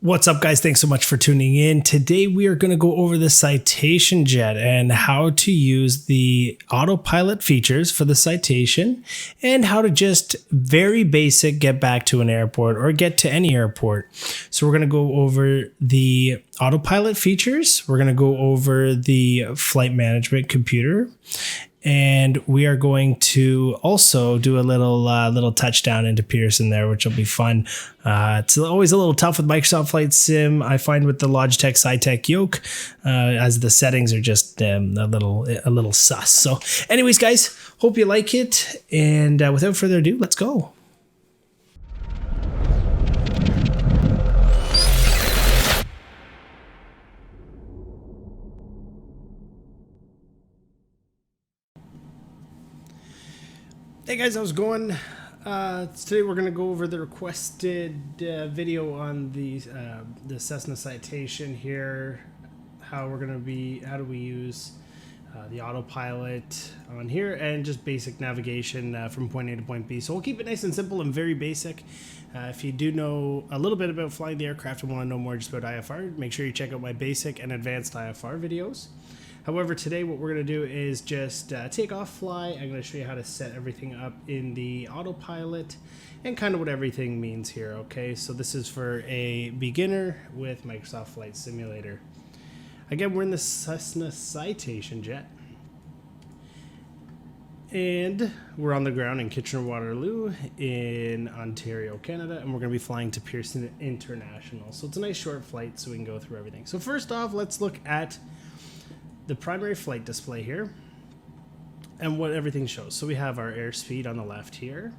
What's up, guys? Thanks so much for tuning in. Today we are going to go over the Citation Jet and how to use the autopilot features for the Citation and how to just very basic get back to an airport or get to any airport. So we're going to go over the autopilot features. We're going to go over the flight management computer. And we are going to also do a little touchdown into Pearson there, which will be fun. It's always a little tough with Microsoft Flight Sim. I find with the Logitech SciTech Yoke, as the settings are just a little sus. So, anyways, guys, hope you like it. And without further ado, let's go. Hey guys, how's it going? Today we're going to go over the requested video on the Cessna Citation here. How do we use the autopilot on here and just basic navigation from point A to point B. So we'll keep it nice and simple and very basic. If you do know a little bit about flying the aircraft and want to know more just about IFR, make sure you check out my basic and advanced IFR videos. However, today what we're going to do is just take off, fly. I'm going to show you how to set everything up in the autopilot and kind of what everything means here, okay? So this is for a beginner with Microsoft Flight Simulator. Again, we're in the Cessna Citation Jet. And we're on the ground in Kitchener-Waterloo in Ontario, Canada, and we're going to be flying to Pearson International. So it's a nice short flight so we can go through everything. So first off, let's look at the primary flight display here and what everything shows. So we have our airspeed on the left here.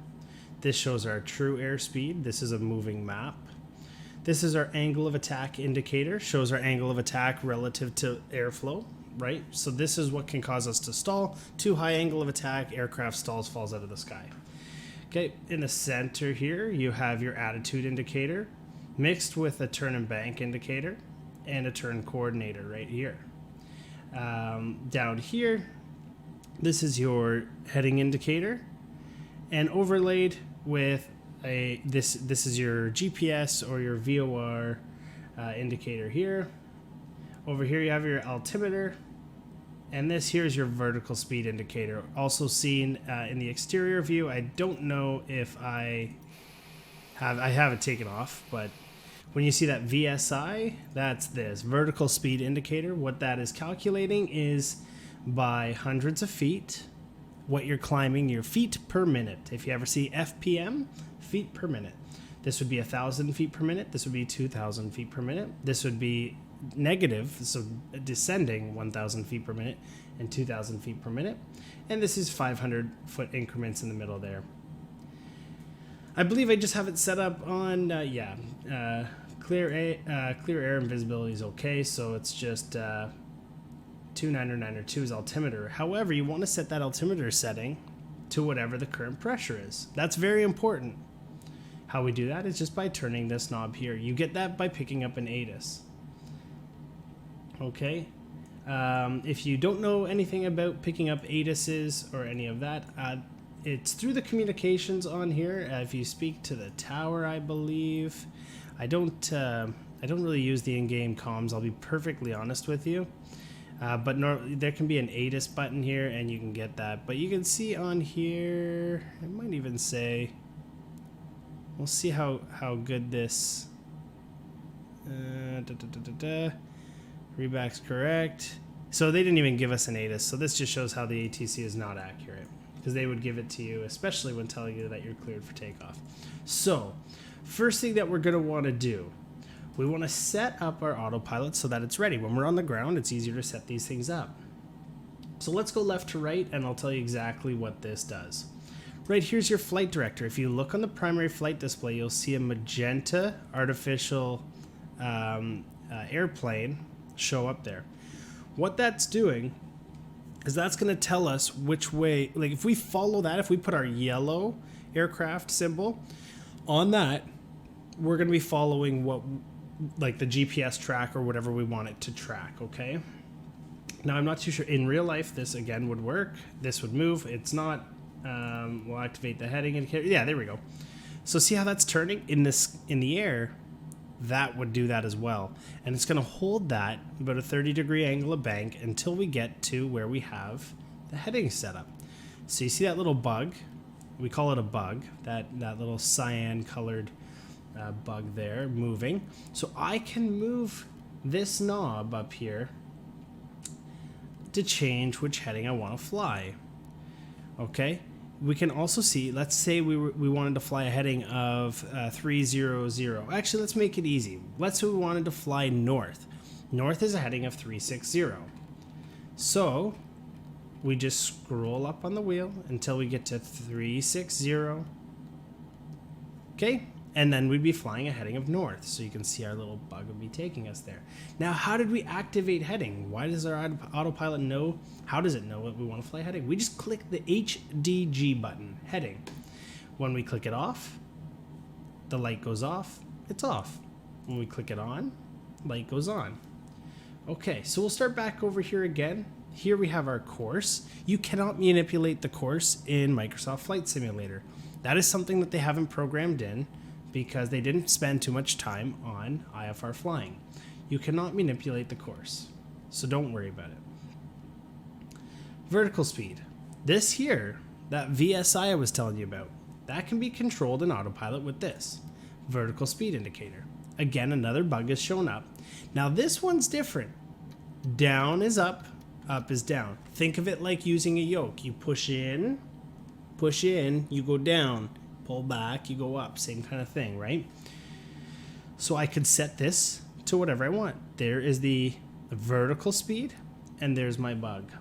This shows our true airspeed. This is a moving map. This is our angle of attack indicator, shows our angle of attack relative to airflow, right? So this is what can cause us to stall. Too high angle of attack, aircraft stalls, falls out of the sky. Okay, in the center here, you have your attitude indicator mixed with a turn and bank indicator and a turn coordinator right here. Down here, this is your heading indicator, and overlaid with this is your GPS or your VOR indicator here. Over here you have your altimeter, and this here is your vertical speed indicator, also seen in the exterior view. I don't know if I have it taken off, but when you see that VSI, that's this vertical speed indicator. What that is calculating is by hundreds of feet, what you're climbing, your feet per minute. If you ever see FPM, feet per minute. This would be 1,000 feet per minute. This would be 2,000 feet per minute. This would be negative, so descending 1,000 feet per minute and 2,000 feet per minute. And this is 500 foot increments in the middle there. I believe I just have it set up on, clear air and visibility is okay, so it's just 2992 is altimeter. However, you want to set that altimeter setting to whatever the current pressure is. That's very important. How we do that is just by turning this knob here. You get that by picking up an ATIS. Okay. If you don't know anything about picking up ATISs or any of that, it's through the communications on here. If you speak to the tower, I believe. I don't really use the in-game comms. I'll be perfectly honest with you. But there can be an ATIS button here, and you can get that. But you can see on here, it might even say. We'll see how good this. Reback's correct. So they didn't even give us an ATIS. So this just shows how the ATC is not accurate, because they would give it to you, especially when telling you that you're cleared for takeoff. So, first thing that we're going to want to do, we want to set up our autopilot so that it's ready. When we're on the ground, it's easier to set these things up. So let's go left to right, and I'll tell you exactly what this does. Right, here's your flight director. If you look on the primary flight display, you'll see a magenta artificial airplane show up there. What that's doing is that's going to tell us which way, like if we follow that, if we put our yellow aircraft symbol on that, we're going to be following what, like the GPS track or whatever we want it to track, okay? Now, I'm not too sure. In real life, this again would work. This would move. It's not. We'll activate the heading indicator. Yeah, there we go. So see how that's turning in the air. that would do that as well. And it's going to hold that about a 30-degree angle of bank until we get to where we have the heading set up. So you see that little bug? We call it a bug, that little cyan colored bug there moving. So I can move this knob up here to change which heading I want to fly. Okay, we can also see, let's say we wanted to fly a heading of 300. Actually, let's make it easy. Let's say we wanted to fly north. North is a heading of 360. So we just scroll up on the wheel until we get to 360. Okay, and then we'd be flying a heading of north. So you can see our little bug would be taking us there. Now, how did we activate heading? Why does our autopilot know? How does it know that we want to fly heading? We just click the HDG button, heading. When we click it off, the light goes off, it's off. When we click it on, light goes on. Okay, so we'll start back over here again. Here we have our course. You cannot manipulate the course in Microsoft Flight Simulator. That is something that they haven't programmed in because they didn't spend too much time on IFR flying. You cannot manipulate the course, so don't worry about it. Vertical speed. This here, that VSI I was telling you about, that can be controlled in autopilot with this vertical speed indicator. Again, another bug is shown up. Now this one's different. Down is up is down. Think of it like using a yoke. You push in, you go down, pull back, you go up, same kind of thing, right? So I could set this to whatever I want. There is the vertical speed, and there's my bug.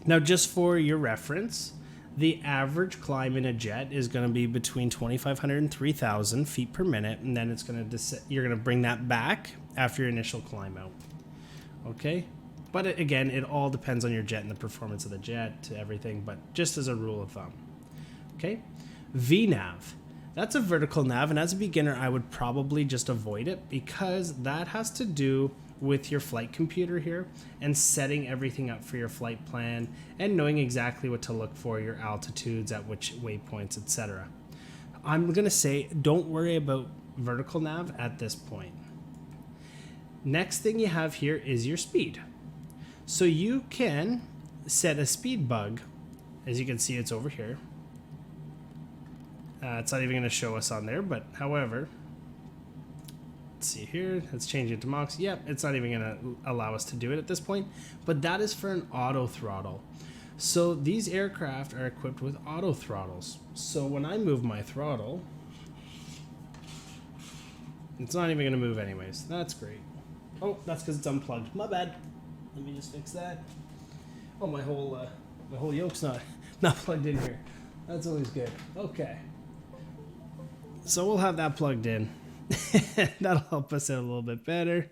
Now, just for your reference, the average climb in a jet is going to be between 2,500 and 3,000 feet per minute, and then it's going to you're going to bring that back after your initial climb out. Okay, but again, it all depends on your jet and the performance of the jet, everything. But just as a rule of thumb, okay. VNav. That's a vertical nav, and as a beginner, I would probably just avoid it because that has to do with your flight computer here and setting everything up for your flight plan and knowing exactly what to look for, your altitudes at which waypoints, etc. I'm going to say don't worry about vertical nav at this point. Next thing you have here is your speed. So you can set a speed bug. As you can see, it's over here. It's not even going to show us on there, but however, let's see here. Let's change it to Mox. Yep, it's not even going to allow us to do it at this point, but that is for an auto throttle. So these aircraft are equipped with auto throttles. So when I move my throttle, it's not even going to move anyways. That's great. Oh, that's because it's unplugged. My bad. Let me just fix that. Oh, my whole yoke's not plugged in here. That's always good. Okay. So we'll have that plugged in. That'll help us out a little bit better.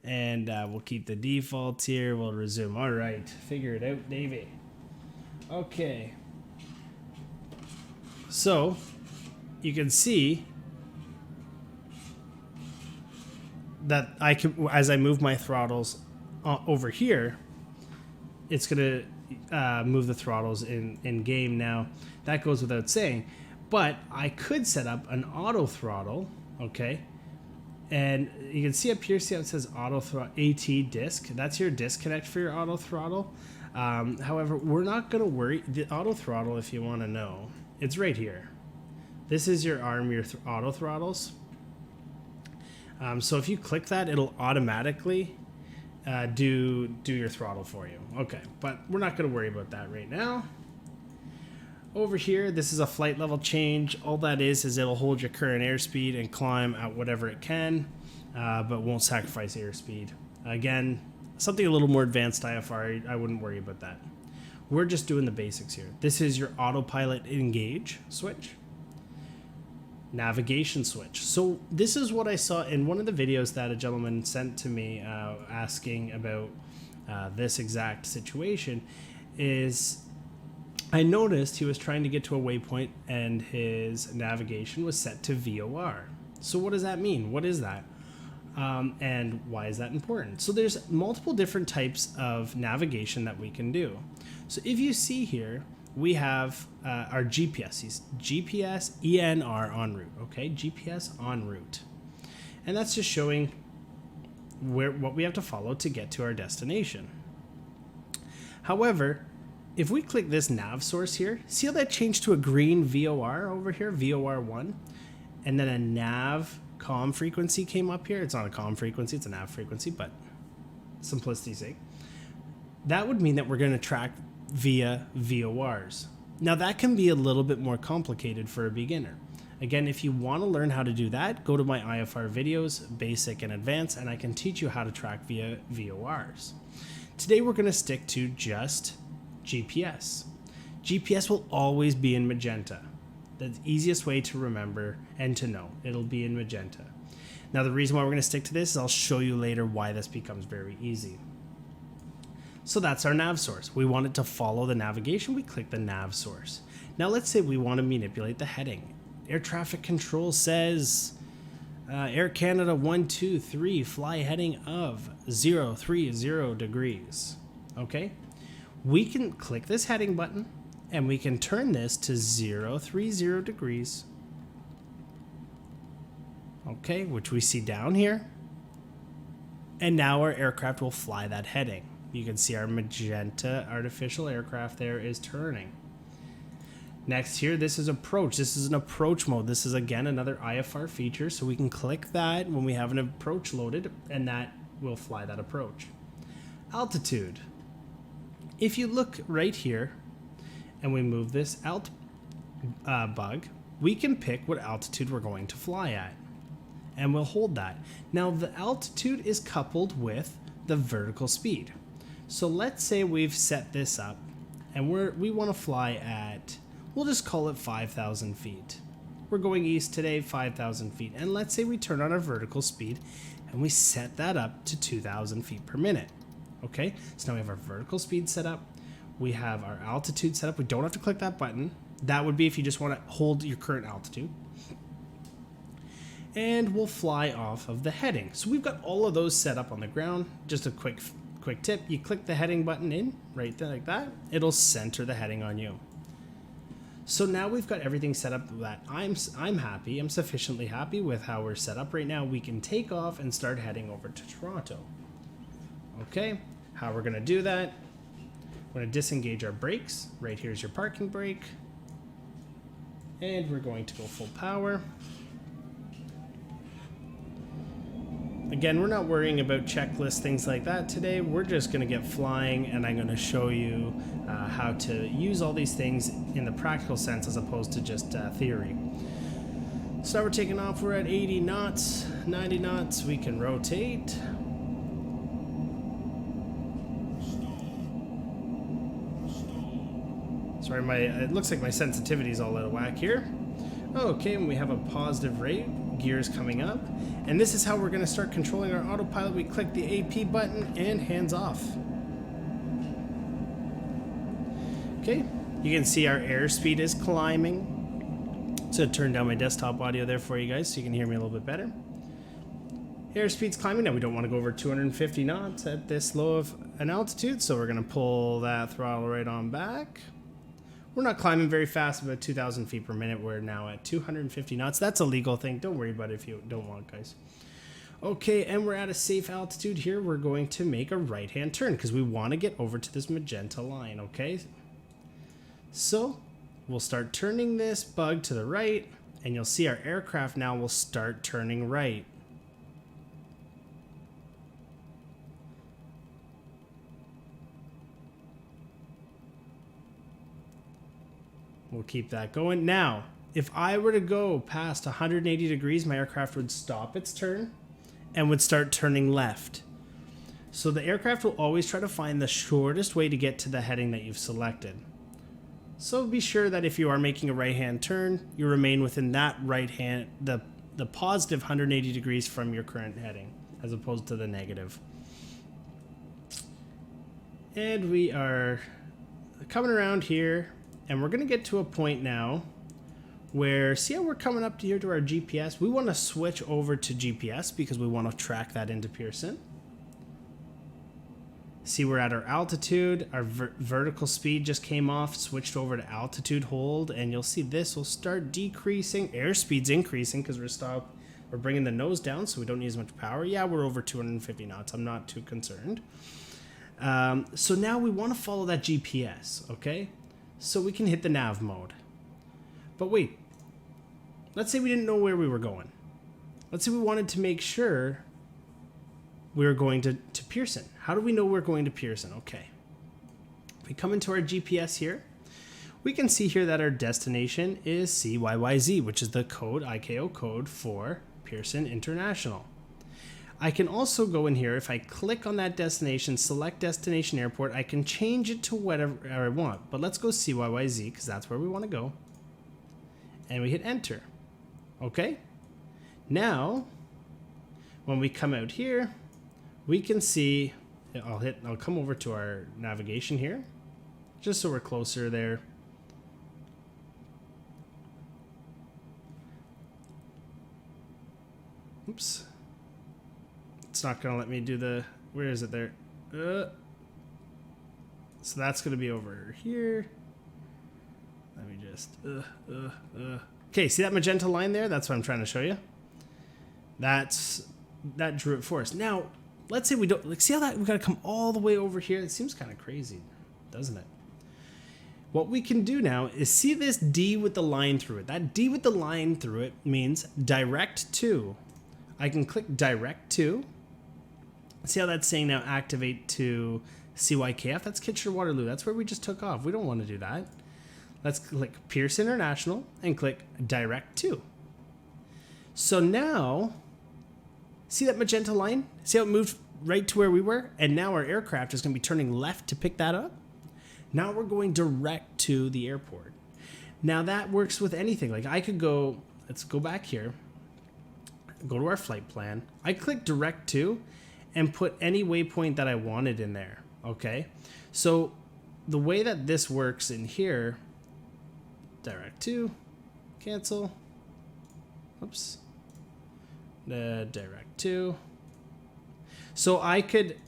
And we'll keep the defaults here. We'll resume. All right. Figure it out, Davey. Okay. So you can see that I can, as I move my throttles over here, it's going to move the throttles in game. Now, that goes without saying. But I could set up an auto throttle, okay? And you can see up here, see how it says auto throttle AT disc? That's your disconnect for your auto throttle. However, we're not going to worry. The auto throttle, if you want to know, it's right here. This is your arm, your auto throttles. So if you click that, it'll automatically do your throttle for you. Okay, but we're not going to worry about that right now. Over here, this is a flight level change. All that is it'll hold your current airspeed and climb at whatever it can, but won't sacrifice airspeed. Again, something a little more advanced IFR, I wouldn't worry about that. We're just doing the basics here. This is your autopilot engage switch. Navigation switch. So this is what I saw in one of the videos that a gentleman sent to me asking about this exact situation. Is I noticed he was trying to get to a waypoint and his navigation was set to VOR. So what does that mean? What is that? And why is that important? So there's multiple different types of navigation that we can do. So if you see here, we have our GPS, GPS ENR en route, okay? GPS en route. And that's just showing what we have to follow to get to our destination. However, if we click this nav source here, see how that changed to a green VOR over here, VOR1, and then a nav comm frequency came up here. It's not a comm frequency, it's a nav frequency, but simplicity's sake. That would mean that we're going to track via VORs. Now that can be a little bit more complicated for a beginner. Again, if you want to learn how to do that, go to my IFR videos, basic and advanced, and I can teach you how to track via VORs. Today we're going to stick to just GPS. GPS will always be in magenta. The easiest way to remember and to know, it'll be in magenta. Now the reason why we're going to stick to this is I'll show you later why this becomes very easy. So that's our nav source. We want it to follow the navigation, we click the nav source. Now let's say we want to manipulate the heading. Air traffic control says Air Canada 123 fly heading of 030 degrees. Okay, we can click this heading button and we can turn this to 030 degrees. Okay, which we see down here. And now our aircraft will fly that heading. You can see our magenta artificial aircraft there is turning. Next here, this is approach. This is an approach mode. This is again another IFR feature, so we can click that when we have an approach loaded, and that will fly that approach. Altitude. If you look right here, and we move this alt bug, we can pick what altitude we're going to fly at, and we'll hold that. Now the altitude is coupled with the vertical speed. So let's say we've set this up, and we want to fly at, we'll just call it 5,000 feet. We're going east today, 5,000 feet. And let's say we turn on our vertical speed and we set that up to 2,000 feet per minute. Okay, so now we have our vertical speed set up. We have our altitude set up. We don't have to click that button. That would be if you just want to hold your current altitude. And we'll fly off of the heading. So we've got all of those set up on the ground. Just a quick tip, you click the heading button in right there like that, it'll center the heading on you. So now we've got everything set up that I'm happy, I'm sufficiently happy with how we're set up right now. We can take off and start heading over to Toronto. Okay, how we're gonna do that, we're gonna disengage our brakes. Right here's your parking brake. And we're going to go full power. Again, we're not worrying about checklists, things like that today. We're just going to get flying, and I'm going to show you how to use all these things in the practical sense as opposed to just theory. So we're taking off. We're at 80 knots, 90 knots. We can rotate. Sorry, it looks like my sensitivity is all out of whack here. Okay, and we have a positive rate. Gears coming up, and this is how we're going to start controlling our autopilot. We click the AP button and hands off. Okay, you can see our airspeed is climbing. So turn down my desktop audio there for you guys so you can hear me a little bit better. Airspeed's climbing. Now we don't want to go over 250 knots at this low of an altitude, so we're going to pull that throttle right on back. We're not climbing very fast, about 2,000 feet per minute. We're now at 250 knots. That's a legal thing. Don't worry about it if you don't want, guys. Okay, and we're at a safe altitude here. We're going to make a right-hand turn because we want to get over to this magenta line, okay? So we'll start turning this bug to the right, and you'll see our aircraft now will start turning right. We'll keep that going. Now, if I were to go past 180 degrees, my aircraft would stop its turn and would start turning left. So the aircraft will always try to find the shortest way to get to the heading that you've selected. So be sure that if you are making a right-hand turn, you remain within that right-hand, the positive 180 degrees from your current heading, as opposed to the negative. And we are coming around here. And we're going to get to a point now where, see how we're coming up to here to our GPS? We want to switch over to GPS because we want to track that into Pearson. See, we're at our altitude. Our vertical speed just came off, switched over to altitude hold, and you'll see this will start decreasing. Airspeed's increasing because we're We're bringing the nose down so we don't need as much power. Yeah, we're over 250 knots. I'm not too concerned. So now we want to follow that GPS, okay? So we can hit the nav mode. But wait, let's say we didn't know where we were going. Let's say we wanted to make sure we were going to Pearson. How do we know we're going to Pearson? Okay. If we come into our GPS here, we can see here that our destination is CYYZ, which is the code, ICAO code for Pearson International. I can also go in here, if I click on that destination, select destination airport, I can change it to whatever I want. But let's go CYYZ because that's where we want to go. And we hit enter. Okay. Now, when we come out here, we can see, I'll come over to our navigation here, just so we're closer there. Oops. It's not going to let me do the, where is it there? So that's going to be over here. Let me just, Okay, see that magenta line there? That's what I'm trying to show you. That drew it for us. Now, let's say we don't, like, see how that, we've got to come all the way over here? It seems kind of crazy, doesn't it? What we can do now is see this D with the line through it. That D with the line through it means direct to. I can click direct to. See how that's saying now activate to CYKF? That's Kitchener Waterloo. That's where we just took off. We don't want to do that. Let's click Pearson International and click direct to. So now, see that magenta line? See how it moved right to where we were? And now our aircraft is going to be turning left to pick that up. Now we're going direct to the airport. Now that works with anything. Like I could go, let's go back here, go to our flight plan. I click direct to and put any waypoint that I wanted in there. Okay. So the way that this works in here, direct to, cancel. Oops. Direct to. So I could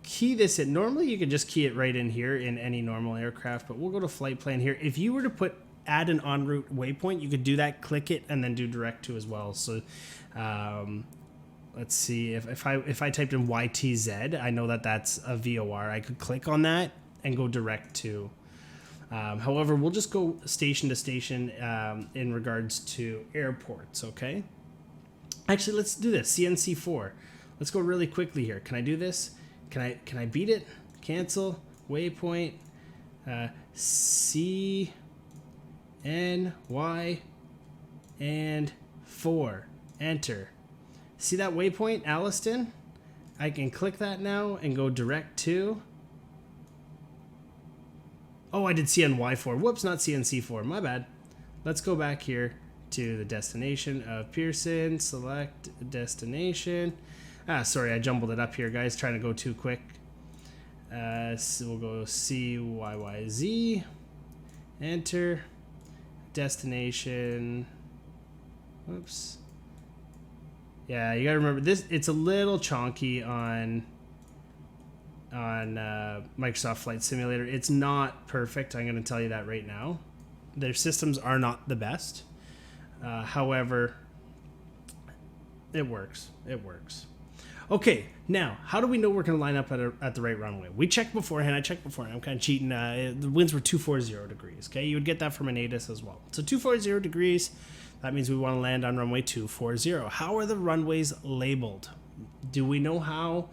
key this in. Normally you could just key it right in here in any normal aircraft, but we'll go to flight plan here. If you were to add an en route waypoint, you could do that, click it, and then do direct to as well. So let's see, if I typed in YTZ, I know that that's a VOR. I could click on that and go direct to. However, we'll just go station to station in regards to airports, okay? Actually, let's do this, CNC4. Let's go really quickly here. Can I do this? Can I beat it? Cancel, waypoint, C, N, Y, and 4. Enter. See that waypoint, Alliston? I can click that now and go direct to. Oh, I did CNY4. Whoops, not CNC4. My bad. Let's go back here to the destination of Pearson. Select destination. Sorry, I jumbled it up here, guys. Trying to go too quick. So we'll go CYYZ. Enter. Destination. Whoops. Yeah, you gotta remember this. It's a little chonky on Microsoft Flight Simulator. It's not perfect. I'm gonna tell you that right now. Their systems are not the best. However, it works. It works. Okay, now how do we know we're gonna line up at the right runway? We checked beforehand. I checked beforehand. I'm kind of cheating. The winds were 240 degrees. Okay, you would get that from an ATIS as well. So 240 degrees. That means we want to land on runway 240. How are the runways labeled? Do we know how?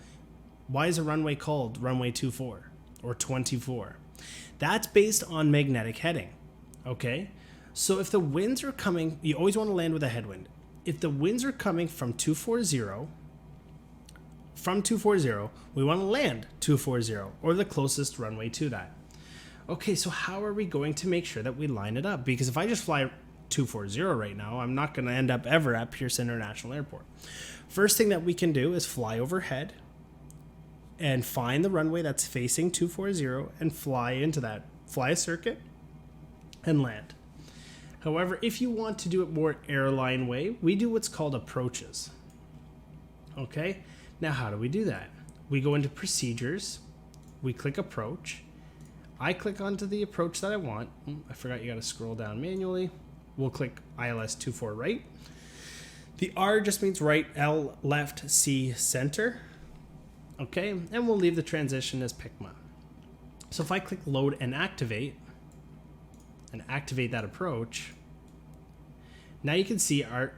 Why is a runway called runway 24 or 24? That's based on magnetic heading. Okay, so if the winds are coming, you always want to land with a headwind. If the winds are coming from 240, we want to land 240 or the closest runway to that. Okay, so how are we going to make sure that we line it up? Because if I just fly 240 right now, I'm not going to end up ever at Pearson International Airport. First thing that we can do is fly overhead and find the runway that's facing 240 and fly into that. Fly a circuit and land. However, if you want to do it more airline way, we do what's called approaches. Okay, now how do we do that? We go into procedures, we click approach. I click onto the approach that I want. I forgot you got to scroll down manually. We'll click ILS 24 right. The R just means right, L left, C center. Okay, and we'll leave the transition as PICMA. So if I click load and activate that approach, now you can see our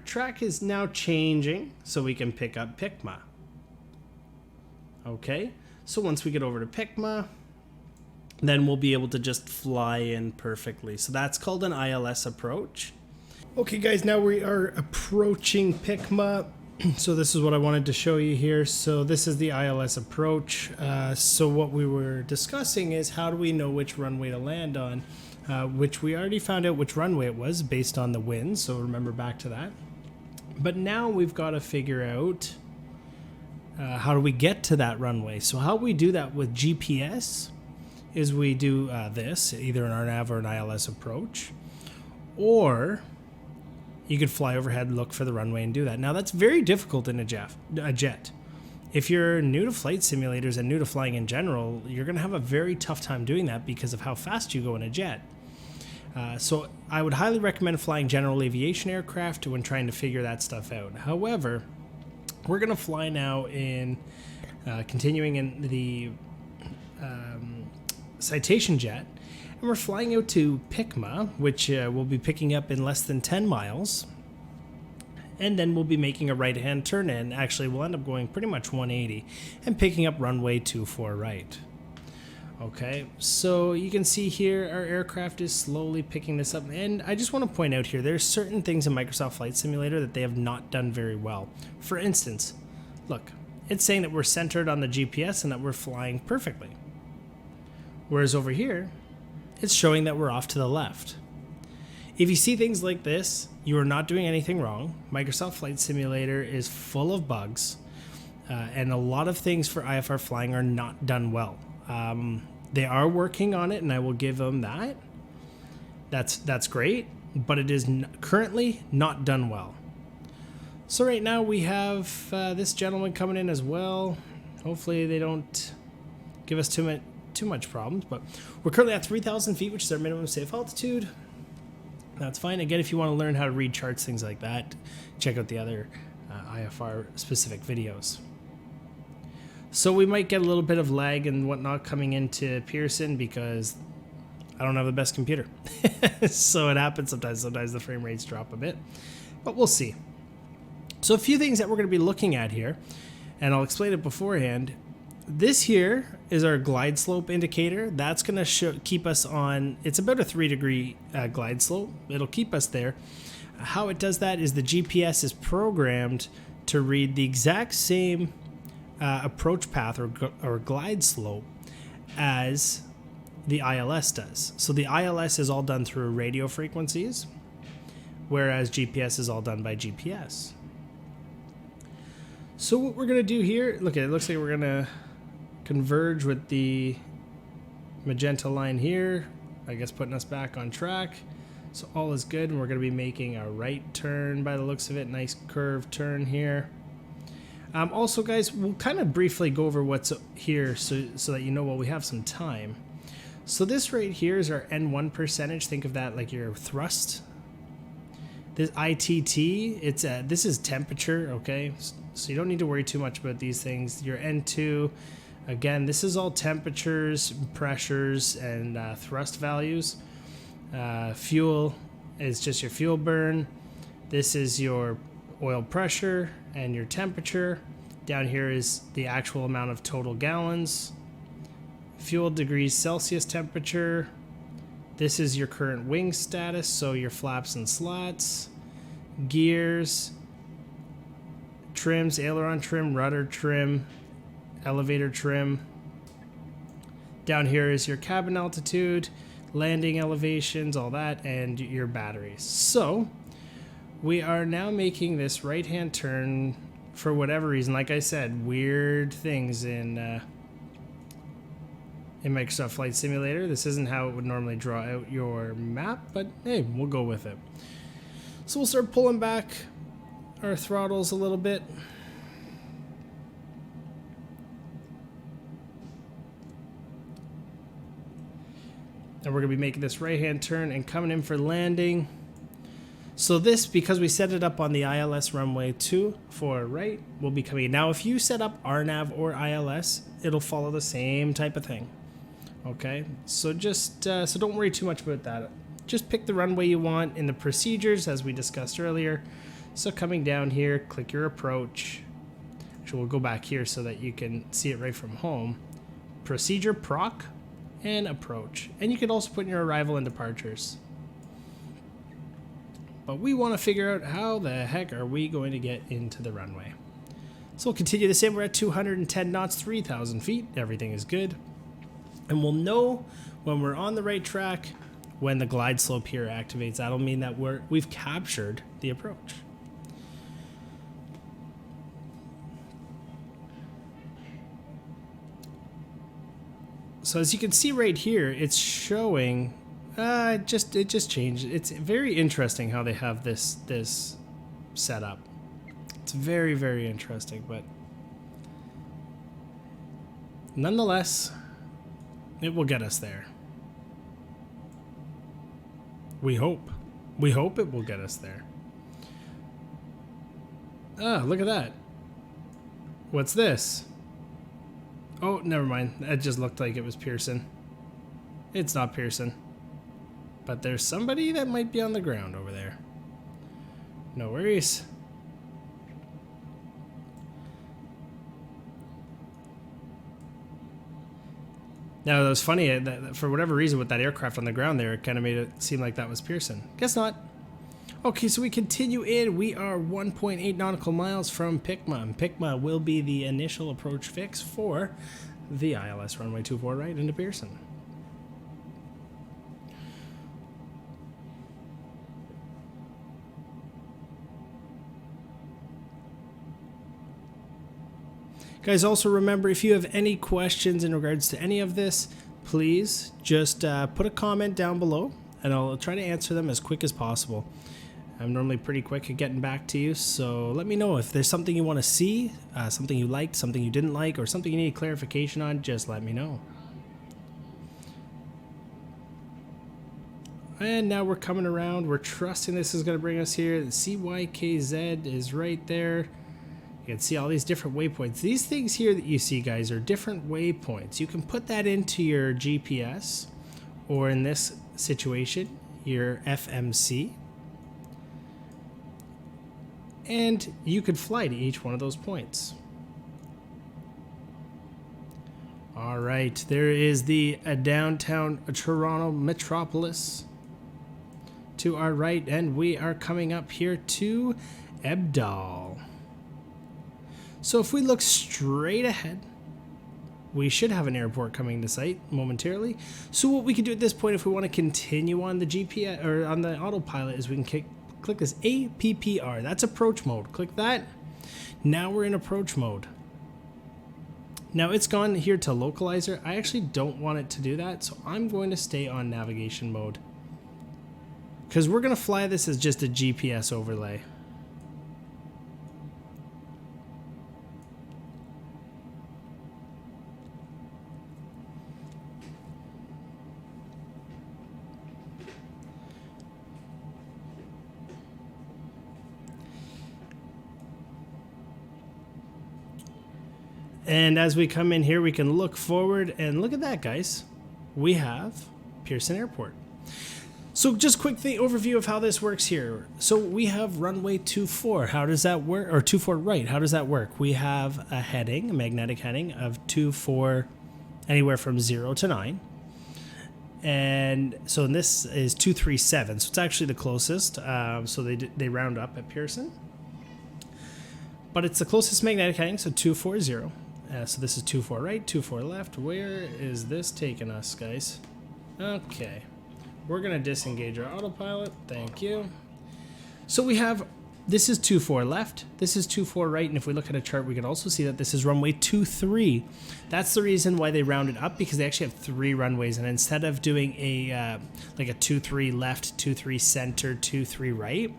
track is now changing so we can pick up PICMA. Okay, so once we get over to PICMA, then we'll be able to just fly in perfectly. So that's called an ILS approach. Okay guys, now we are approaching PICMA. So this is what I wanted to show you here. So this is the ILS approach. So what we were discussing is how do we know which runway to land on, which we already found out which runway it was based on the wind. So remember back to that. But now we've got to figure out how do we get to that runway. So how we do that with GPS is we do this, either an RNAV or an ILS approach, or you could fly overhead, look for the runway, and do that. Now, that's very difficult in a jet. If you're new to flight simulators and new to flying in general, you're going to have a very tough time doing that because of how fast you go in a jet. So I would highly recommend flying general aviation aircraft when trying to figure that stuff out. However, we're going to fly now in, continuing in the CITATION Jet, and we're flying out to PICMA, which we'll be picking up in less than 10 miles. And then we'll be making a right-hand turn in. Actually, we'll end up going pretty much 180 and picking up runway 24 right. Okay, so you can see here our aircraft is slowly picking this up. And I just want to point out here, there's certain things in Microsoft Flight Simulator that they have not done very well. For instance, look, it's saying that we're centered on the GPS and that we're flying perfectly. Whereas over here, it's showing that we're off to the left. If you see things like this, you are not doing anything wrong. Microsoft Flight Simulator is full of bugs, and a lot of things for IFR flying are not done well. They are working on it, and I will give them that. That's great, but it is currently not done well. So right now we have this gentleman coming in as well. Hopefully they don't give us too much problems, but we're currently at 3,000 feet, which is our minimum safe altitude. That's fine. Again, if you want to learn how to read charts, things like that, check out the other IFR specific videos. So we might get a little bit of lag and whatnot coming into Pearson because I don't have the best computer. So it happens sometimes. Sometimes the frame rates drop a bit, but we'll see. So a few things that we're going to be looking at here, and I'll explain it beforehand. This here is our glide slope indicator. That's going to keep us on, it's about a 3-degree glide slope. It'll keep us there. How it does that is the GPS is programmed to read the exact same approach path or glide slope as the ILS does. So the ILS is all done through radio frequencies, whereas GPS is all done by GPS. So what we're going to do here, look at it, looks like we're going to converge with the magenta line here, I guess putting us back on track. So all is good, and we're going to be making a right turn by the looks of it. Nice curved turn here. Also, guys, we'll kind of briefly go over what's here so that you know while we have some time. So this right here is our N1 percentage. Think of that like your thrust. This ITT, this is temperature, okay? So you don't need to worry too much about these things. Your N2, again, this is all temperatures, pressures, and thrust values. Fuel is just your fuel burn. This is your oil pressure and your temperature. Down here is the actual amount of total gallons. Fuel degrees Celsius temperature. This is your current wing status, so your flaps and slats, gears, trims, aileron trim, rudder trim, elevator trim. Down here is your cabin altitude, landing elevations, all that, and your batteries. So we are now making this right-hand turn for whatever reason. Like I said, weird things in Microsoft Flight Simulator. This isn't how it would normally draw out your map, but hey, we'll go with it. So we'll start pulling back our throttles a little bit. And we're going to be making this right-hand turn and coming in for landing. So this, because we set it up on the ILS runway 24 right, will be coming in. Now, if you set up RNAV or ILS, it'll follow the same type of thing. Okay, so just so don't worry too much about that. Just pick the runway you want in the procedures, as we discussed earlier. So coming down here, click your approach. Actually, we'll go back here so that you can see it right from home. Procedure, proc, and approach. And you can also put in your arrival and departures. But we want to figure out how the heck are we going to get into the runway. So we'll continue the same. We're at 210 knots, 3,000 feet. Everything is good. And we'll know when we're on the right track when the glide slope here activates. That'll mean that we've captured the approach. So as you can see right here, it's showing it just changed. It's very interesting how they have this set up. It's very, very interesting, but nonetheless, it will get us there. We hope. We hope it will get us there. Ah, look at that. What's this? Oh, never mind. That just looked like it was Pearson. It's not Pearson. But there's somebody that might be on the ground over there. No worries. Now, it was funny that for whatever reason with that aircraft on the ground there, it kind of made it seem like that was Pearson. Guess not. Okay, so we continue in. We are 1.8 nautical miles from Picma. And Picma will be the initial approach fix for the ILS runway 24 right into Pearson. Guys, also remember, if you have any questions in regards to any of this, please just put a comment down below, and I'll try to answer them as quick as possible. I'm normally pretty quick at getting back to you, so let me know if there's something you want to see, something you liked, something you didn't like, or something you need clarification on, just let me know. And now we're coming around. We're trusting this is going to bring us here. The CYKZ is right there. You can see all these different waypoints. These things here that you see, guys, are different waypoints. You can put that into your GPS, or in this situation, your FMC. And you could fly to each one of those points. All right, there is the downtown Toronto metropolis to our right, and we are coming up here to Ebdal. So if we look straight ahead, we should have an airport coming to sight momentarily. So what we can do at this point, if we want to continue on the GPS or on the autopilot, is we can click this APPR. That's approach mode. Click that. Now we're in approach mode. Now it's gone here to localizer. I actually don't want it to do that, so I'm going to stay on navigation mode, because we're going to fly this as just a GPS overlay. And as we come in here, we can look forward, and look at that, guys. We have Pearson Airport. So just quick overview of how this works here. So we have runway 24. How does that work? Or 24 right. How does that work? We have a heading, a magnetic heading of 24, anywhere from 0 to 9. And so this is 237. So it's actually the closest. So they round up at Pearson. But it's the closest magnetic heading, so 240. So this is 24 right, 24 left. Where is this taking us, guys? Okay. We're going to disengage our autopilot. Thank you. So we have, this is 24 left, this is 24 right, and if we look at a chart, we can also see that this is runway 23. That's the reason why they rounded up, because they actually have 3 runways, and instead of doing a like a 23 left, 23 center, 23 right,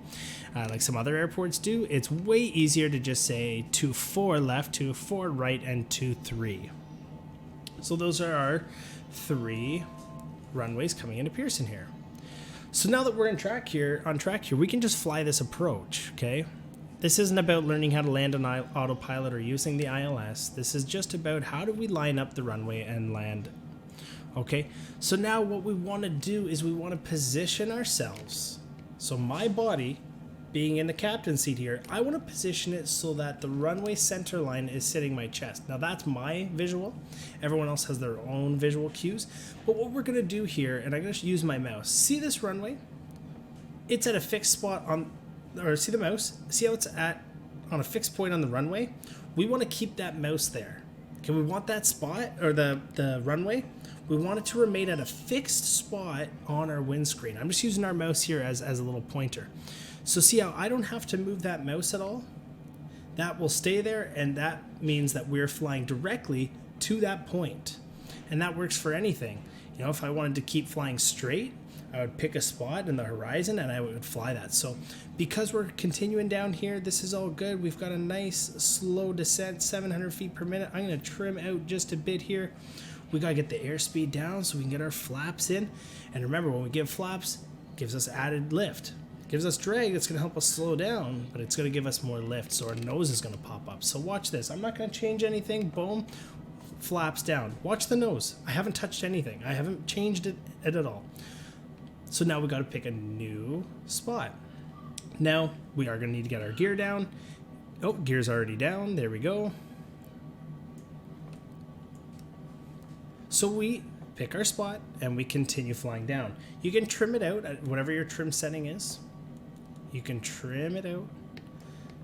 like some other airports do, it's way easier to just say 24 left, 24 right, and 23. So those are our 3 runways coming into Pearson here. So now that we're on track here, we can just fly this approach, okay? This isn't about learning how to land on autopilot or using the ILS. This is just about how do we line up the runway and land. Okay, so now what we want to do is we want to position ourselves. So my body, being in the captain's seat here, I want to position it so that the runway center line is sitting my chest. Now that's my visual. Everyone else has their own visual cues. But what we're going to do here, and I'm going to use my mouse. See this runway? It's at a fixed spot on, or see the mouse? See how it's at on a fixed point on the runway? We want to keep that mouse there. Okay, we want that spot, or the runway, we want it to remain at a fixed spot on our windscreen. I'm just using our mouse here as a little pointer. So see how I don't have to move that mouse at all? That will stay there, and that means that we're flying directly to that point. And that works for anything. You know, if I wanted to keep flying straight, I would pick a spot in the horizon and I would fly that. So because we're continuing down here, this is all good. We've got a nice slow descent, 700 feet per minute. I'm going to trim out just a bit here. We got to get the airspeed down so we can get our flaps in. And remember, when we give flaps, it gives us added lift. It gives us drag, it's going to help us slow down, but it's going to give us more lift, so our nose is going to pop up. So watch this. I'm not going to change anything. Boom. Flaps down. Watch the nose. I haven't touched anything. I haven't changed it at all. So now we got to pick a new spot. Now we are going to need to get our gear down. Oh, gear's already down. There we go. So we pick our spot and we continue flying down. You can trim it out at whatever your trim setting is. You can trim it out.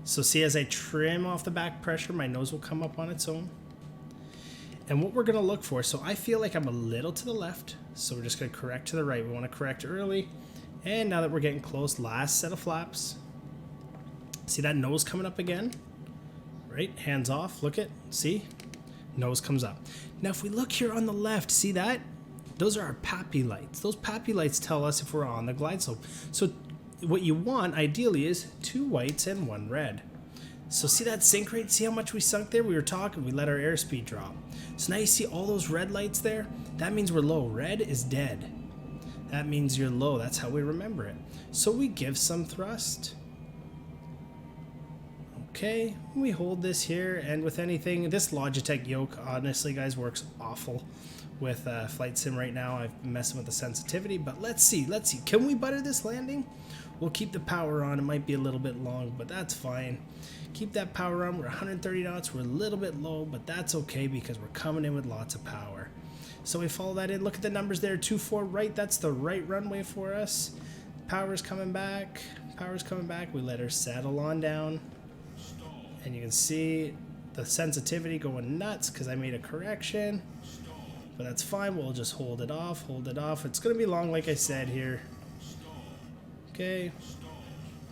So see, as I trim off the back pressure, my nose will come up on its own. And what we're going to look for, so I feel like I'm a little to the left, so we're just going to correct to the right. We want to correct early. And now that we're getting close, last set of flaps. See that nose coming up again? Right? Hands off. Look it. See? Nose comes up. Now if we look here on the left, see that? Those are our PAPI lights. Those PAPI lights tell us if we're on the glide slope. So what you want, ideally, is 2 whites and 1 red. So see that sink rate? See how much we sunk there? We were talking, we let our airspeed drop. So now you see all those red lights there? That means we're low. Red is dead. That means you're low. That's how we remember it. So we give some thrust. Okay, we hold this here, and with anything, this Logitech yoke, honestly guys, works awful with Flight Sim right now. I'm messing with the sensitivity, but let's see. Can we butter this landing? We'll keep the power on. It might be a little bit long, but that's fine. Keep that power on. We're 130 knots. We're a little bit low, but that's okay because we're coming in with lots of power. So we follow that in. Look at the numbers there, 24 right. That's the right runway for us. Power's coming back. Power's coming back. We let her settle on down. And you can see the sensitivity going nuts because I made a correction. But that's fine. We'll just hold it off. Hold it off. It's going to be long, like I said here. Okay.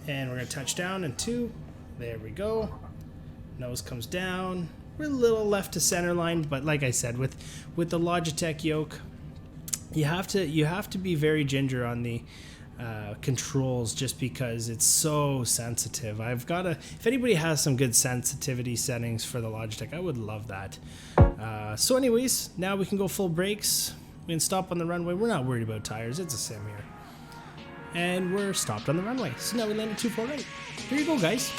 And we're going to touch down in 2. There we go. Nose comes down. We're a little left to center line, but like I said, with the Logitech yoke, you have to be very ginger on the controls just because it's so sensitive. If anybody has some good sensitivity settings for the Logitech, I would love that. So anyways, now we can go full brakes. We can stop on the runway. We're not worried about tires. It's a sim here. And we're stopped on the runway. So now we landed 24 right. Here you go, guys.